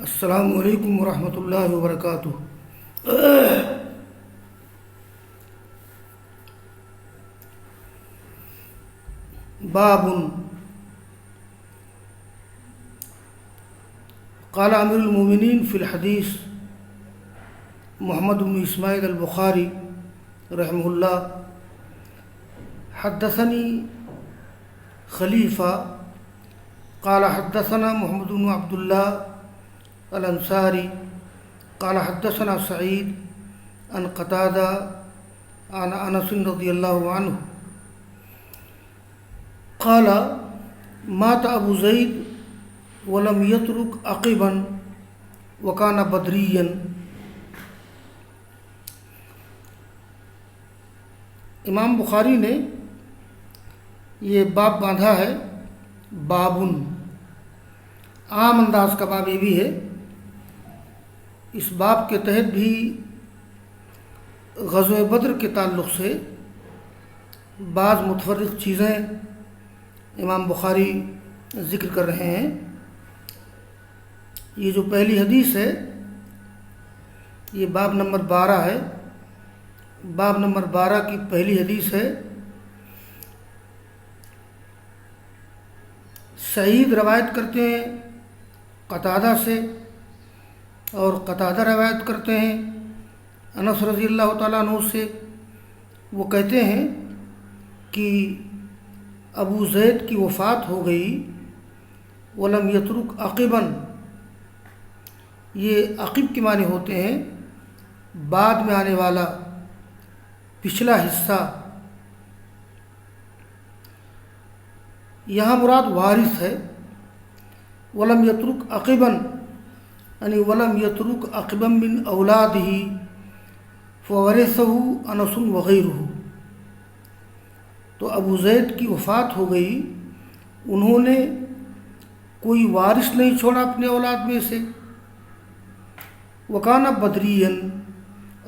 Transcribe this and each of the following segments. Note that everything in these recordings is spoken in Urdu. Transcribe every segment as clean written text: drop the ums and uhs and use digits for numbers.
السلام علیکم ورحمۃ اللہ وبرکاتہ۔ باب قال امیر المومنین فی الحدیث محمد بن اسماعیل البخاری رحمہ اللہ حدثنی خلیفہ قال حدثنا محمد بن عبد اللہ الانصاری قال حدثنا سعید عن قتادہ عن انس رضی اللہ عنہ قال مات ابو زید ولم يترك عقبا وكان بدريا۔ امام بخاری نے یہ باب باندھا ہے، بابن، عام انداز کا باب یہ بھی ہے۔ اس باب کے تحت بھی غزوہ بدر کے تعلق سے بعض متفرق چیزیں امام بخاری ذکر کر رہے ہیں۔ یہ جو پہلی حدیث ہے یہ باب نمبر 12 ہے۔ باب نمبر 12 کی پہلی حدیث ہے۔ سعید روایت کرتے ہیں قتادہ سے، اور قتادہ روایت کرتے ہیں انس رضی اللہ تعالیٰ عنہ سے۔ وہ کہتے ہیں کہ ابو زید کی وفات ہو گئی، ولم یترک عقبا، یہ عقب کے معنی ہوتے ہیں بعد میں آنے والا، پچھلا حصہ۔ یہاں مراد وارث ہے۔ ولم یترک عقبا یعنی ولم یترک عقبا من اولادہ فورثہ انس وغیرہ۔ تو ابو زید کی وفات ہو گئی، انہوں نے کوئی وارث نہیں چھوڑا اپنے اولاد میں سے۔ وکان بدریا،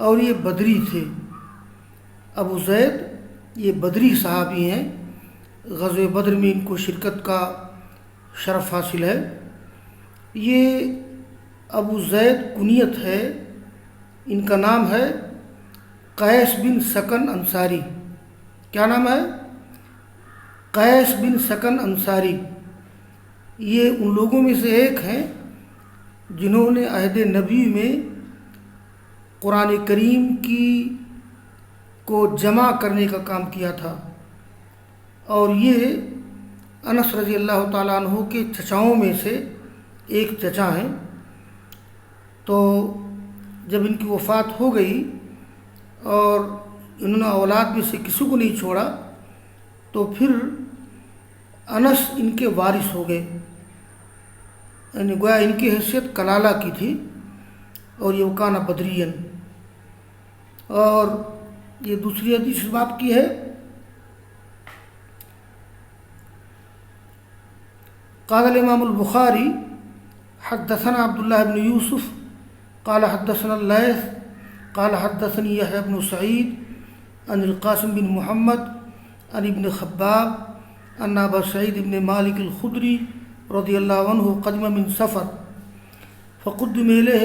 اور یہ بدری تھے۔ ابو زید یہ بدری صحابی ہیں، غزوہ بدر میں ان کو شرکت کا شرف حاصل ہے۔ یہ ابو زید کنیت ہے، ان کا نام ہے قیس بن سکن انصاری۔ کیا نام ہے؟ قیس بن سکن انصاری۔ یہ ان لوگوں میں سے ایک ہیں جنہوں نے عہد نبی میں قرآن کریم کو جمع کرنے کا کام کیا تھا، اور یہ انس رضی اللہ تعالیٰ عنہ کے چچاؤں میں سے ایک چچا ہیں۔ تو جب ان کی وفات ہو گئی اور انہوں نے اولاد میں سے کسی کو نہیں چھوڑا، تو پھر انس ان کے وارث ہو گئے، یعنی گویا ان کی حیثیت کلالہ کی تھی، اور یہ وکانہ بدرین۔ اور یہ دوسری حدیث اس باب کی ہے۔ قال الامام البخاری حدثنا عبد الله بن يوسف قال حدثنا الليث قال حدثني يحيى بن سعيد عن القاسم بن محمد عن ابن خباب أن أبا سعيد بن مالك الخدري رضي الله عنه قدم من سفر فقدم إليه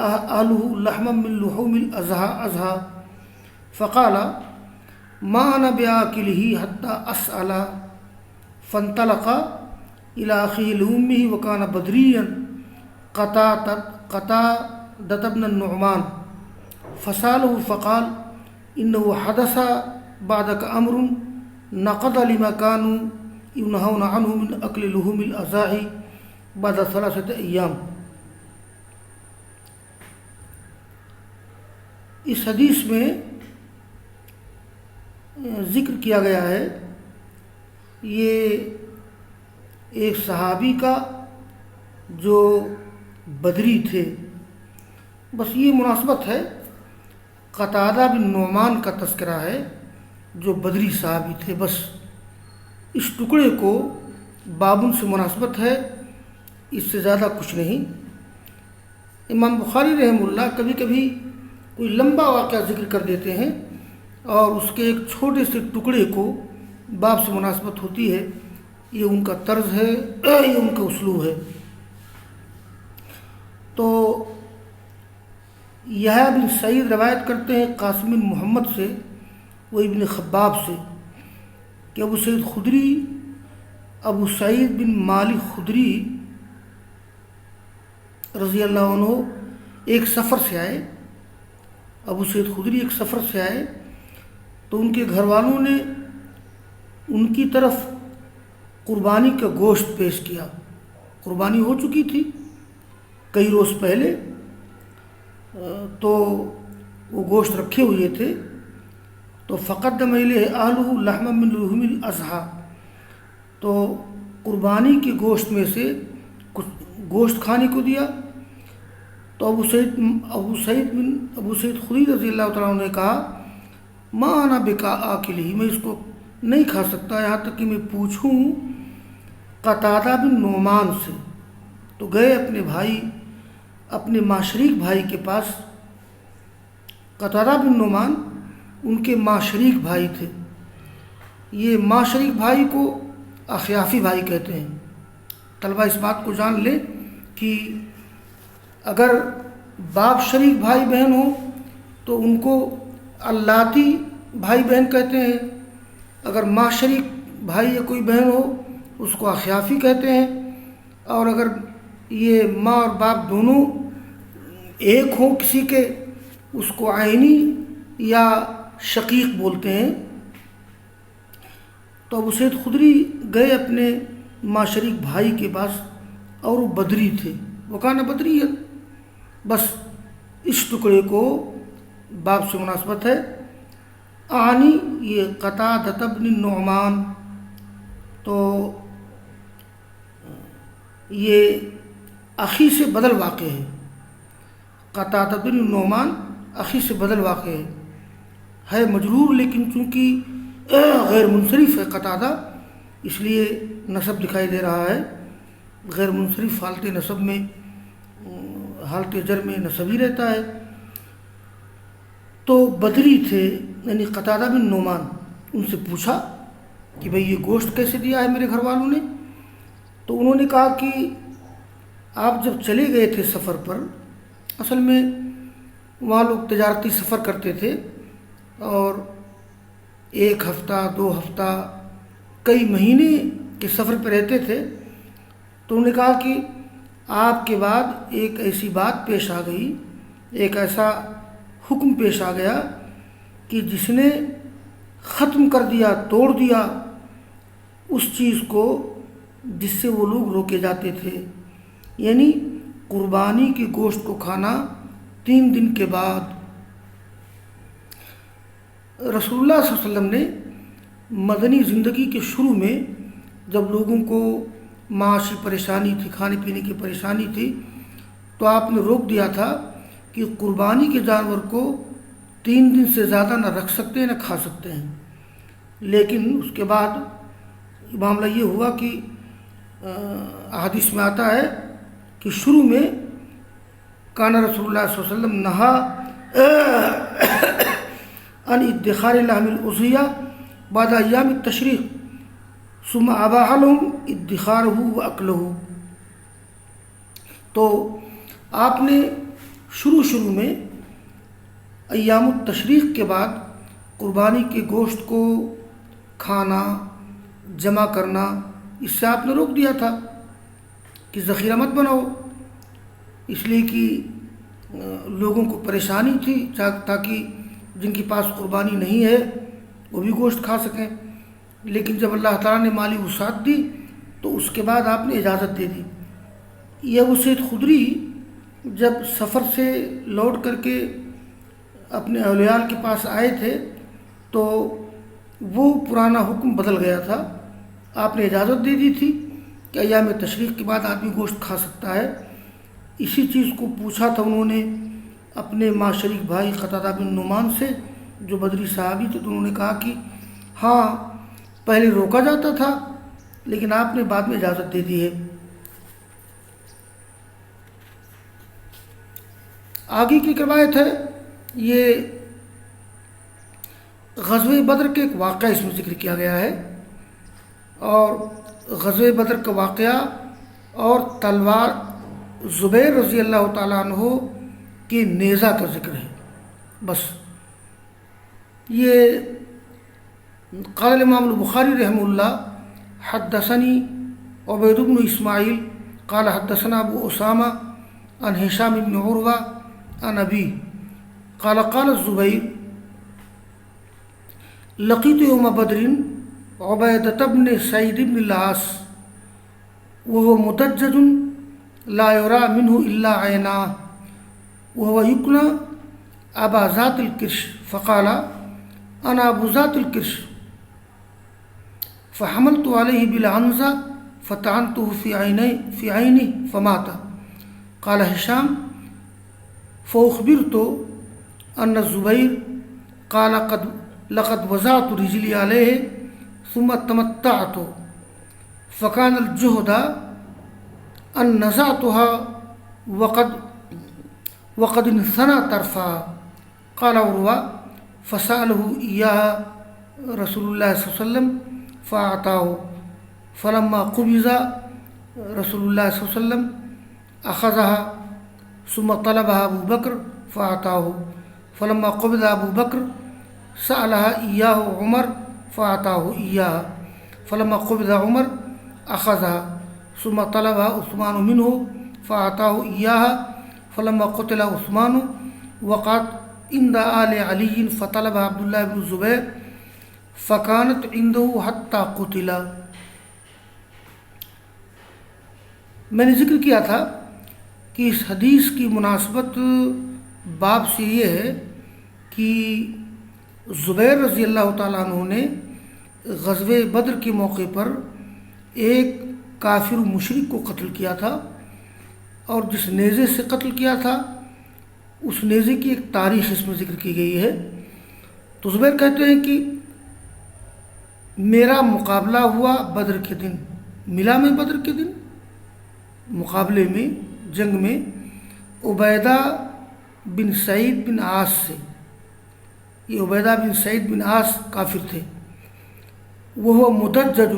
أهله لحما من لحوم الأزهى فقال ما أنا بآكله حتى أسأل فانطلق إلى أخيه لأمه وكان بدريا قتادة بن النعمان فسأله فقال إنه حدث بعدك أمر نقض لما كانوا ينهون عنه من أكل لحوم الأزاحي بعد 3 أيام۔ اس حدیث میں ذکر کیا گیا ہے یہ ایک صحابی کا جو بدری تھے۔ بس یہ مناسبت ہے، قتادہ بن نعمان کا تذکرہ ہے جو بدری صحابی تھے۔ بس اس ٹکڑے کو بابن سے مناسبت ہے، اس سے زیادہ کچھ نہیں۔ امام بخاری رحمہ اللہ کبھی کبھی کوئی لمبا واقعہ ذکر کر دیتے ہیں اور اس کے ایک چھوٹے سے ٹکڑے کو باب سے مناسبت ہوتی ہے، یہ ان کا طرز ہے، یہ ان کا اسلوب ہے۔ تو یحییٰ بن سعید روایت کرتے ہیں قاسم بن محمد سے، وہ ابن خباب سے، کہ ابو سعید بن مالک خدری رضی اللہ عنہ ایک سفر سے آئے۔ ابو سعید خدری ایک سفر سے آئے تو ان کے گھر والوں نے ان کی طرف قربانی کا گوشت پیش کیا۔ قربانی ہو چکی تھی کئی روز پہلے، تو وہ گوشت رکھے ہوئے تھے۔ تو فقدم الیہ اہلہ لحما من لحوم الاضحیٰ، تو قربانی کے گوشت میں سے کچھ گوشت کھانے کو دیا۔ تو ابو سعید خدری رضی اللہ تعالیٰ عنہ نے کہا ما انا بآکلہ، میں اس کو نہیں کھا سکتا یہاں تک کہ میں پوچھوں قتادہ بن نعمان سے۔ تو گئے اپنے بھائی، اپنے ماشریک بھائی کے پاس۔ قتادہ بن نعمان ان کے ماشریک بھائی تھے۔ یہ ماشریک بھائی کو اخیافی بھائی کہتے ہیں۔ طلبہ اس بات کو جان لیں کہ اگر باپ شریک بھائی بہن ہوں تو ان کو اللاتی بھائی بہن کہتے ہیں، اگر ماں شریک بھائی یا کوئی بہن ہو اس کو اخیافی کہتے ہیں، اور اگر یہ ماں اور باپ دونوں ایک ہوں کسی کے، اس کو عینی یا شقیق بولتے ہیں۔ تو ابو سعید خدری گئے اپنے ماں شریک بھائی کے پاس، اور وہ بدری تھے، وہ کہنا بدری ہے، بس اس ٹکڑے کو باپ سے مناسبت ہے۔ آنی یہ قتادہ بن نعمان، تو یہ اخی سے بدل واقع ہے۔ قتادہ بن نعمان اخی سے بدل واقع ہے مجرور، لیکن چونکہ غیر منصرف ہے قتادہ، اس لیے نسب دکھائی دے رہا ہے۔ غیر منصرف حالت نسب میں، حالت جر میں نسب ہی رہتا ہے۔ تو بدری تھے یعنی قتادہ بن نعمان، ان سے پوچھا کہ بھئی یہ گوشت کیسے دیا ہے میرے گھر والوں نے؟ تو انہوں نے کہا کہ آپ جب چلے گئے تھے سفر پر، اصل میں وہاں لوگ تجارتی سفر کرتے تھے اور 1 ہفتہ 2 ہفتہ کئی مہینے کے سفر پہ رہتے تھے۔ تو انہوں نے کہا کہ آپ کے بعد ایک ایسی بات پیش آ گئی، ایک ایسا حکم پیش آ گیا کہ جس نے ختم کر دیا، توڑ دیا اس چیز کو جس سے وہ لوگ روکے جاتے تھے، یعنی قربانی کے گوشت کو کھانا 3 دن کے بعد۔ رسول اللہ صلی اللہ علیہ وسلم نے مدنی زندگی کے شروع میں جب لوگوں کو معاشی پریشانی تھی، کھانے پینے کی پریشانی تھی، تو آپ نے روک دیا تھا کہ قربانی کے جانور کو 3 دن سے زیادہ نہ رکھ سکتے ہیں نہ کھا سکتے ہیں۔ لیکن اس کے بعد معاملہ یہ ہوا کہ احادیث میں آتا ہے کہ شروع میں کانا رسول اللہ صلی اللہ علیہ وسلم نہا ان ادخار لحم الاضحیہ بعد ایام التشریق ثم اباح لهم ادخارہ واکلہ۔ تو آپ نے شروع میں ایام التشریق کے بعد قربانی کے گوشت کو کھانا، جمع کرنا، اس سے آپ نے روک دیا تھا کہ ذخیرہ مت بناؤ، اس لیے کہ لوگوں کو پریشانی تھی تاکہ جن کے پاس قربانی نہیں ہے وہ بھی گوشت کھا سکیں۔ لیکن جب اللہ تعالیٰ نے مالی وسعت دی تو اس کے بعد آپ نے اجازت دے دی۔ یہ ابو سعید خدری جب سفر سے لوٹ کر کے اپنے اولیاء کے پاس آئے تھے تو وہ پرانا حکم بدل گیا تھا، آپ نے اجازت دے دی تھی کہ ایام تشریق کے بعد آدمی گوشت کھا سکتا ہے۔ اسی چیز کو پوچھا تھا انہوں نے اپنے ماں شریک بھائی قتادہ بن نعمان سے جو بدری صحابی تھے، تو انہوں نے کہا کہ ہاں پہلے روکا جاتا تھا لیکن آپ نے بعد میں اجازت دے دی ہے۔ آگے کی روایت ہے، یہ غزوہ بدر کے ایک واقعہ اس میں ذکر کیا گیا ہے، اور غزوہ بدر کا واقعہ اور تلوار زبیر رضی اللہ تعالیٰ عنہ کے نیزہ کا ذکر ہے بس۔ یہ قال امام البخاری رحمہ اللہ حدثنی عبید بن اسماعیل قال حدثنا ابو اسامہ عن ہشام بن عروہ عن ابی قال قال الزبیر لقیت یوم بدر عبیدۃ بن سعید بن العاص وهو مدجج لا يرى منه الا عیناہ وهو یکنى ابا ذات الکرش فقال انا ابو ذات الکرش فحملت علیہ بالعنزہ فطعنته في عینه فمات۔ قال ہشام فأخبرت ان الزبیر قال لقد وضعت رجلی علیہ ثم تمتعت فكان الجهد ان نزعتها وقد انثنى طرفها۔ قال عروہ فسأله إياها رسول الله صلى الله عليه وسلم فأعطاه فلما قبض رسول الله صلى الله عليه وسلم أخذها ثم طلبها أبو بكر فأعطاه فلما قبض أبو بكر سألها إياه عمر فأعطاه إياها فلما قبض عمر أخذها ثم طلبها عثمان منه فأعطاه إياها فلما قتل عثمان وقعت عند آل علي فطلبها عبد الله بن الزبير فكانت عنده حتى قتل۔ میں نے ذکر کیا تھا کہ اس حدیث کی مناسبت باب سے یہ ہے کہ زبیر رضی اللہ تعالیٰ عنہ نے غزوہ بدر کے موقع پر ایک کافر مشرک کو قتل کیا تھا، اور جس نیزے سے قتل کیا تھا اس نیزے کی ایک تاریخ اس میں ذکر کی گئی ہے۔ تو زبیر کہتے ہیں کہ میرا مقابلہ ہوا بدر کے دن، ملا میں بدر کے دن مقابلے میں جنگ میں عبیدہ بن سعید بن عاص سے۔ یہ عبیدہ بن سعید بن عاص کافر تھے۔ وہ مدجج،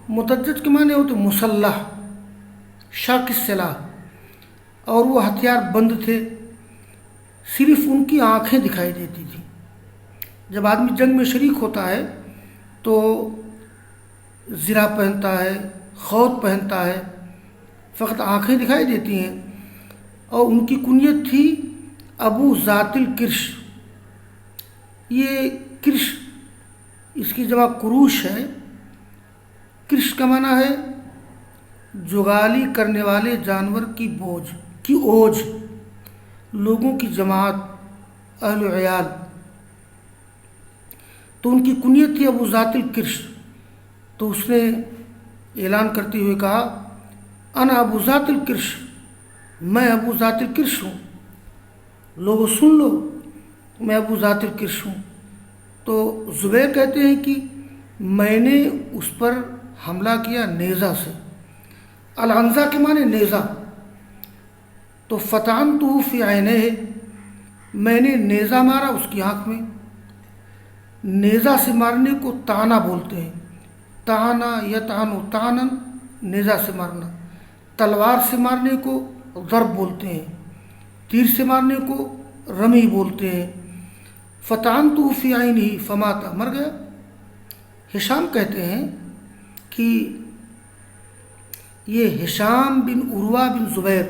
مدجج کے معنی ہوتے مسلح، شاک السلاح، اور وہ ہتھیار بند تھے، صرف ان کی آنکھیں دکھائی دیتی تھیں۔ جب آدمی جنگ میں شریک ہوتا ہے تو زرہ پہنتا ہے، خوت پہنتا ہے، فقط آنکھیں دکھائی دیتی ہیں۔ اور ان کی کنیت تھی ابو ذات الکرش۔ یہ کرش اس کی جمع کروش ہے۔ کرش کا معنی ہے جگالی کرنے والے جانور کی بوجھ کی اوج، لوگوں کی جماعت، اہل و عیال۔ تو ان کی کنیت تھی ابو ذات الکرش۔ تو اس نے اعلان کرتے ہوئے کہا انا ابو ذات الکرش، میں ابو ذات الکرش ہوں، لوگوں سن لو میں ابو ذات الکرش ہوں۔ تو زبیر کہتے ہیں کہ میں نے اس پر حملہ کیا نیزہ سے، العنزہ کے معنی نیزہ۔ تو فطعنته فی عینیہ، میں نے نیزہ مارا اس کی آنکھ میں۔ نیزہ سے مارنے کو طعنہ بولتے ہیں، طعنہ یطعن طعنا، نیزہ سے مارنا۔ تلوار سے مارنے کو ضرب بولتے ہیں، تیر سے مارنے کو رمی بولتے ہیں۔ فطعنته فی عینہ فمات، مر گیا۔ ہشام کہتے ہیں کہ یہ ہشام بن عروہ بن زبیر،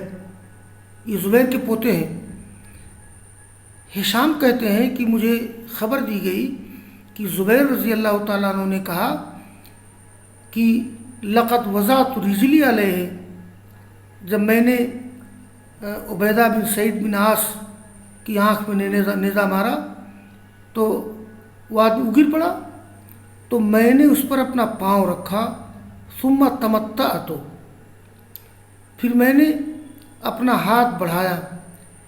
یہ زبیر کے پوتے ہیں۔ ہشام کہتے ہیں کہ مجھے خبر دی گئی کہ زبیر رضی اللہ تعالیٰ عنہ نے کہا کہ لقد وضعت رجلی علیہ، جب میں نے عبیدہ بن سعید بن عاص کی آنکھ میں نیزہ مارا تو وہ آدمی گر پڑا، تو میں نے اس پر اپنا پاؤں رکھا، ثم تمتعت، پھر میں نے اپنا ہاتھ بڑھایا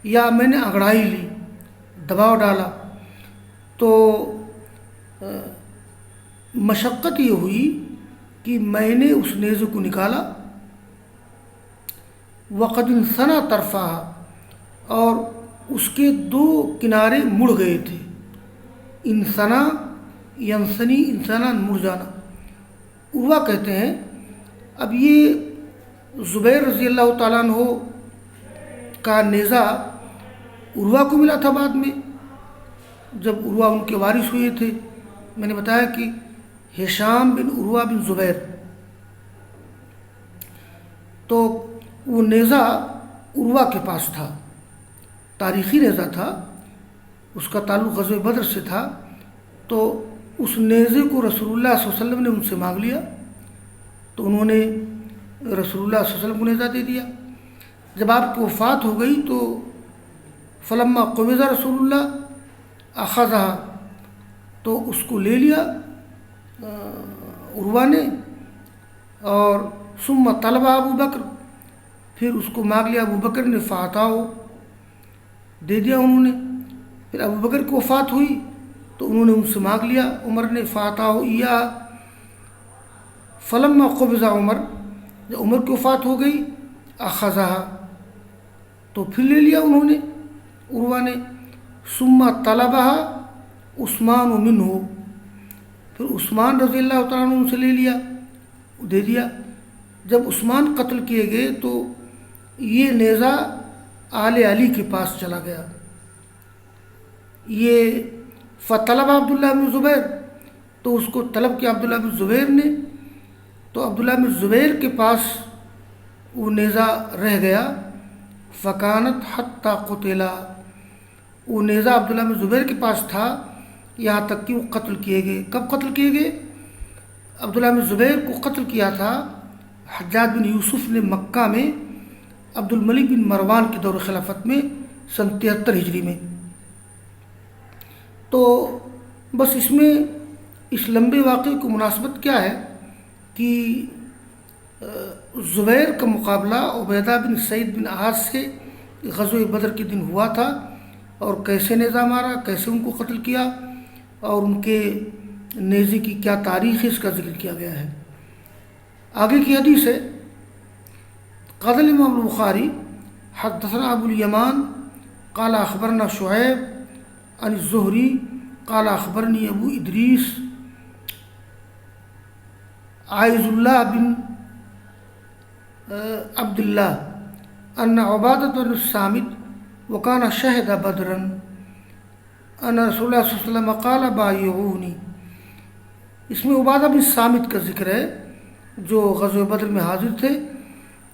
یا میں نے انگڑائی لی، دباؤ ڈالا۔ تو مشقت یہ ہوئی کہ میں نے اس نیزے کو نکالا، وقد انثنى طرفها، اور اس کے دو کنارے مڑ گئے تھے۔ انثنا ینثنی، انسانا مڑ جانا۔ عروہ کہتے ہیں اب یہ زبیر رضی اللہ تعالیٰ عنہ کا نیزہ عروہ کو ملا تھا بعد میں، جب عروہ ان کے وارث ہوئے تھے. میں نے بتایا کہ ہشام بن عروہ بن زبیر، تو وہ نیزہ عروہ کے پاس تھا، تاریخی نیزہ تھا، اس کا تعلق غزوہ بدر سے تھا. تو اس نیزے کو رسول اللہ صلی اللہ علیہ وسلم نے ان سے مانگ لیا، تو انہوں نے رسول اللہ صلی اللہ علیہ وسلم کو نیزہ دے دیا. جب آپ کی وفات ہو گئی تو فلما قبض رسول اللہ اخذہ، تو اس کو لے لیا عروہ نے، اور ثم طلب ابو بکر، پھر اس کو مانگ لیا ابو بکر نے، فاتاؤ، دے دیا انہوں نے. پھر ابو بکر کی وفات ہوئی تو انہوں نے ان سے مانگ لیا عمر نے، فاتاؤ یا فلما قبض عمر، جب عمر کی وفات ہو گئی اخذہ، تو پھر لے لیا انہوں نے عروہ نے. ثم طلبہ عثمان منہ، پھر عثمان رضی اللہ تعالیٰ عنہ ان سے لے لیا، دے دیا. جب عثمان قتل کیے گئے تو یہ نیزہ آل علی کے پاس چلا گیا. یہ فطلب عبداللہ بن زبیر، تو اس کو طلب کیا عبداللہ بن زبیر نے، تو عبداللہ بن زبیر کے پاس وہ نیزہ رہ گیا. فکانت حتی قتلا، وہ نیزہ عبداللہ بن زبیر کے پاس تھا یہاں تک کہ وہ قتل کیے گئے. کب قتل کیے گئے؟ عبداللہ بن زبیر کو قتل کیا تھا حجاج بن یوسف نے مکہ میں عبد الملک بن مروان کے دور خلافت میں سن 73 ہجری میں. تو بس اس میں اس لمبے واقعے کو مناسبت کیا ہے کہ زبیر کا مقابلہ عبیدہ بن سعید بن عاص سے غزوہ بدر کے دن ہوا تھا، اور کیسے نیزہ مارا، کیسے ان کو قتل کیا، اور ان کے نیزے کی کیا تاریخ ہے، اس کا ذکر کیا گیا ہے. آگے کی حدیث ہے، قال الامام البخاری حدثنا ابو الیمان قال اخبرنا شعیب عن الزہری قال اخبرنی ابو ادریس عائذ اللہ بن عبداللہ ان عبادۃ بن الصامت وکان شہد بدرا ان رسول اللہ صلی اللہ علیہ وسلم قال بایعونی. اس میں عبادہ بن صامت کا ذکر ہے جو غزوہ بدر میں حاضر تھے.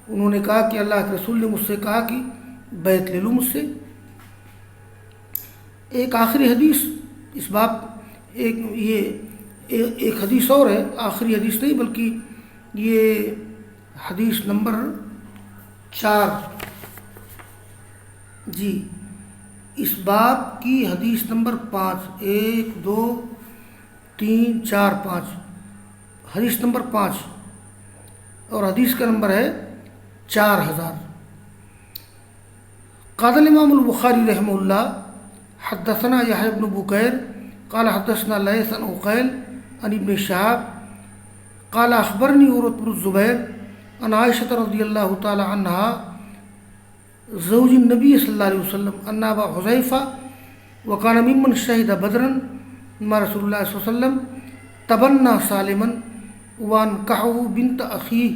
انہوں نے کہا کہ اللہ کے رسول نے مجھ سے کہا کہ بیعت لے لو مجھ سے. ایک آخری حدیث اس باب، ایک حدیث اور ہے، آخری حدیث نہیں بلکہ یہ حدیث نمبر 4 جی، اس باب کی حدیث نمبر 5، 1 2 3 4 5، حدیث نمبر 5، اور حدیث کا نمبر ہے 4000. قال الامام البخاری رحمہ اللہ حدثنا یحیی بن بکیر قال حدثنا لیث عن عقیل عن ابن شہاب قال اخبرنی عروۃ بن الزبیر عن عائشہ رضی اللہ تعالی عنہا زوج النبی صلی اللہ علیہ وسلم ان ابا حذیفہ وکان ممن شہد بدرا مع رسول اللہ صلی اللہ علیہ وسلم تبنا سالما وانکحه بنت اخیہ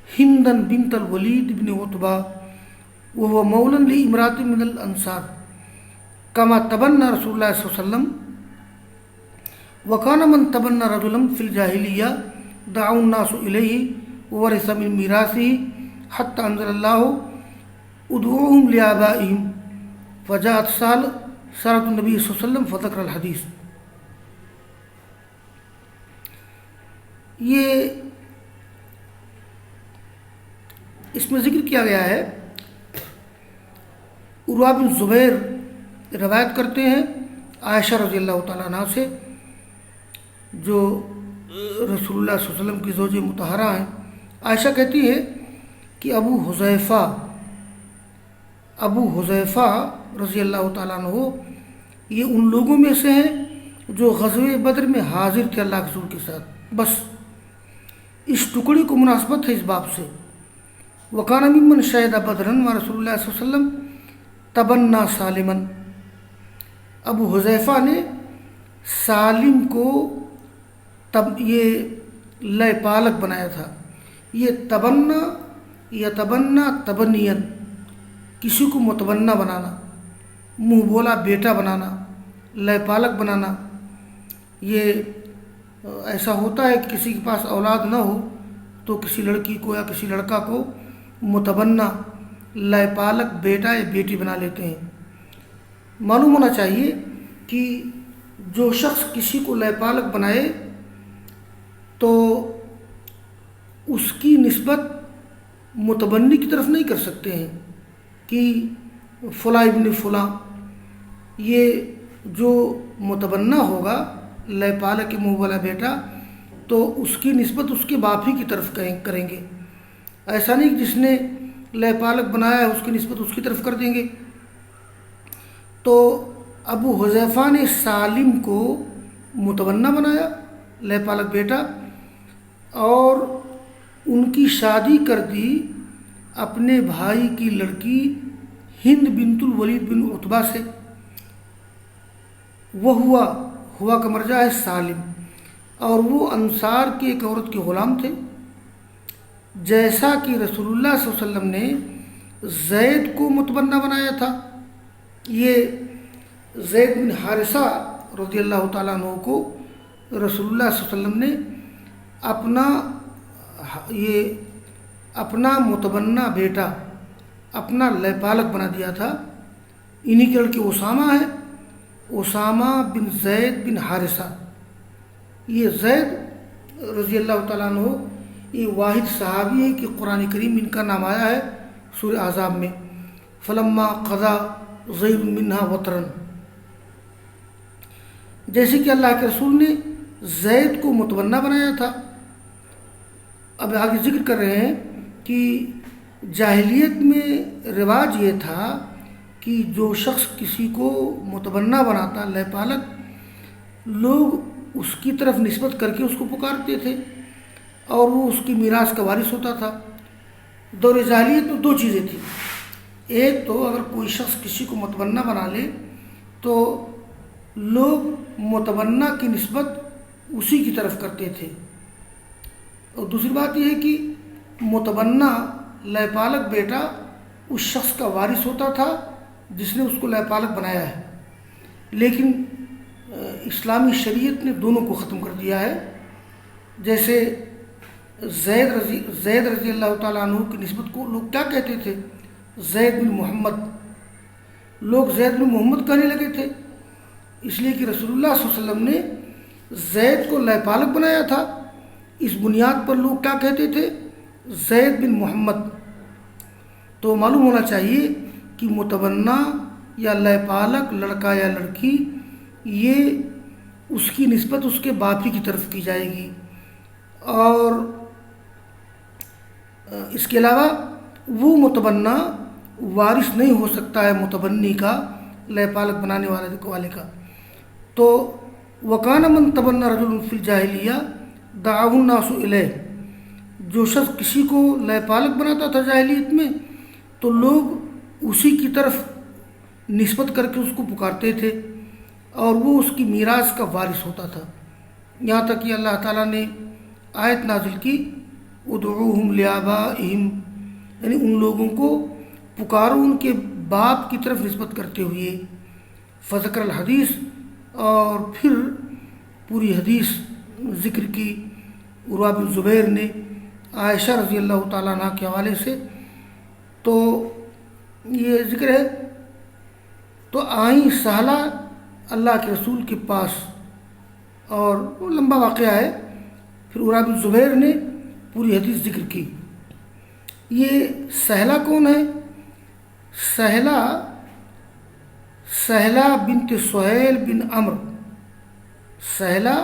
ہندا بنت الولید بن عتبہ وهو مولا لامرأة من الانصار كما تبنى رسول الله صلى الله عليه وسلم. وكان من تبنى رجلا في الجاهلية دعوا الناس إليه وورث من ميراثه حتى أنزل الله ادعوهم لآبائهم فجاءت سارة النبي صلى الله عليه وسلم فذكر الحديث. یہ اس میں ذکر کیا گیا ہے، عروہ بن زبیر روایت کرتے ہیں عائشہ رضی اللہ تعالیٰ عنہ سے، جو رسول اللہ صلی اللہ علیہ وسلم کی زوج مطہرہ ہیں. عائشہ کہتی ہے کہ ابو حذیفہ رضی اللہ تعالیٰ عنہ یہ ان لوگوں میں سے ہیں جو غزوہ بدر میں حاضر تھے اللہ کے رسول کے ساتھ. بس اس ٹکڑے کو مناسبت ہے اس باب سے. وکان ممن شہد بدرا و رسول اللہ صلی اللہ علیہ وسلم تبنا سالما، ابو حذیفہ نے سالم کو تب یہ لے پالک بنایا تھا، یہ تبنا یا تبنا تبنین، کسی کو متبنا بنانا، منہ بولا بیٹا بنانا، لے پالک بنانا. یہ ایسا ہوتا ہے کہ کسی کے پاس اولاد نہ ہو تو کسی لڑکی کو یا کسی لڑکا کو متبنا، لے پالک بیٹا یا بیٹی بنا لیتے ہیں. معلوم ہونا چاہیے کہ جو شخص کسی کو لے پالک بنائے تو اس کی نسبت متبنی کی طرف نہیں کر سکتے ہیں کہ فلاں ابن فلاں. یہ جو متبنا ہوگا لے پالک کے منہ والا بیٹا تو اس کی نسبت اس کے باپ ہی کی طرف کریں گے. ایسا نہیں کہ جس نے لے پالک بنایا ہے اس کی نسبت اس کی طرف کر دیں گے. تو ابو حذیفہ نے سالم کو متبنا بنایا، لے پالک بیٹا، اور ان کی شادی کر دی اپنے بھائی کی لڑکی ہند بنت الولید بن عتبہ سے. وہ ہوا کا مرجع ہے سالم، اور وہ انصار کی ایک عورت کے غلام تھے. جیسا کہ رسول اللہ صلی اللہ علیہ وسلم نے زید کو متبنا بنایا تھا. یہ زید بن حارثہ رضی اللہ تعالیٰ عنہ کو رسول اللہ صلی اللہ علیہ وسلم نے اپنا متبنا بیٹا، اپنا لے پالک بنا دیا تھا. انہی کے لڑکے اسامہ ہے، اسامہ بن زید بن حارثہ. یہ زید رضی اللہ تعالیٰ عنہ یہ واحد صحابی ہے کہ قرآن کریم ان کا نام آیا ہے سورہ احزاب میں، فلما قضا زید منہا وطرن. جیسے کہ اللہ کے رسول نے زید کو متبنا بنایا تھا. اب آگے ذکر کر رہے ہیں کہ جاہلیت میں رواج یہ تھا کہ جو شخص کسی کو متبنا بناتا لے پالک، لوگ اس کی طرف نسبت کر کے اس کو پکارتے تھے اور وہ اس کی میراث کا وارث ہوتا تھا. دور جاہلیت میں دو چیزیں تھیں. ایک تو اگر کوئی شخص کسی کو متبنا بنا لے تو لوگ متبنا کی نسبت اسی کی طرف کرتے تھے، اور دوسری بات یہ ہے کہ متبنا لے پالک بیٹا اس شخص کا وارث ہوتا تھا جس نے اس کو لے پالک بنایا ہے. لیکن اسلامی شریعت نے دونوں کو ختم کر دیا ہے. جیسے زید رضی اللہ تعالیٰ عنہ کی نسبت کو لوگ کیا کہتے تھے؟ زید بن محمد. لوگ زید بن محمد کہنے لگے تھے اس لیے کہ رسول اللہ صلی اللہ علیہ وسلم نے زید کو لے پالک بنایا تھا. اس بنیاد پر لوگ کیا کہتے تھے؟ زید بن محمد. تو معلوم ہونا چاہیے کہ متبنا یا لے پالک لڑکا یا لڑکی یہ اس کی نسبت اس کے باپ ہی کی طرف کی جائے گی. اور اس کے علاوہ وہ متبنا وارث نہیں ہو سکتا ہے متبنی کا، لے پالک بنانے والے کا. تو وکان من تبنا رجل فی الجاہلیہ دعاہ الناس الیہ. جو شخص کسی کو لے پالک بناتا تھا جاہلیت میں تو لوگ اسی کی طرف نسبت کر کے اس کو پکارتے تھے اور وہ اس کی میراث کا وارث ہوتا تھا. یہاں تک کہ اللہ تعالیٰ نے آیت نازل کی ادعوہم لآبائہم، یعنی ان لوگوں کو پکارو ان کے باپ کی طرف نسبت کرتے ہوئے. فذکر الحدیث، اور پھر پوری حدیث ذکر کی عروہ بن زبیر نے عائشہ رضی اللہ تعالیٰ عنہ کے حوالے سے. تو یہ ذکر ہے. تو آئیں سہلہ اللہ کے رسول کے پاس، اور وہ لمبا واقعہ ہے. پھر عروہ بن زبیر نے پوری حدیث ذکر کی. یہ سہلہ کون ہے؟ سہلہ بنت سہیل بن عمرو. سہلہ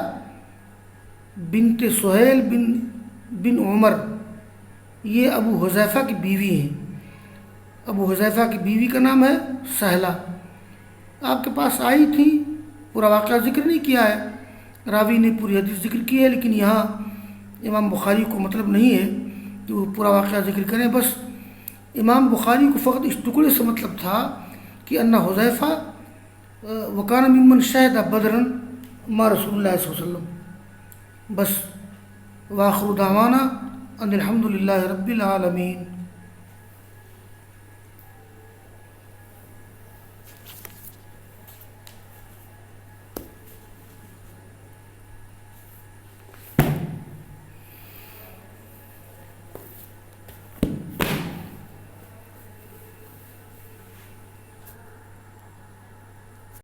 بنت سہیل بن عمر یہ ابو حذیفہ کی بیوی ہیں. ابو حذیفہ کی بیوی کا نام ہے سہلہ. آپ کے پاس آئی تھی، پورا واقعہ ذکر نہیں کیا ہے، راوی نے پوری حدیث ذکر کی ہے، لیکن یہاں امام بخاری کو مطلب نہیں ہے کہ وہ پورا واقعہ ذکر کریں. بس امام بخاری کو فقط اس ٹکڑے سے مطلب تھا کہ ان حذیفہ وکان ممن شہد بدرن ما رسول اللہ صلی اللہ علیہ وسلم. بس وآخر دعوانا ان الحمد للہ رب العالمین.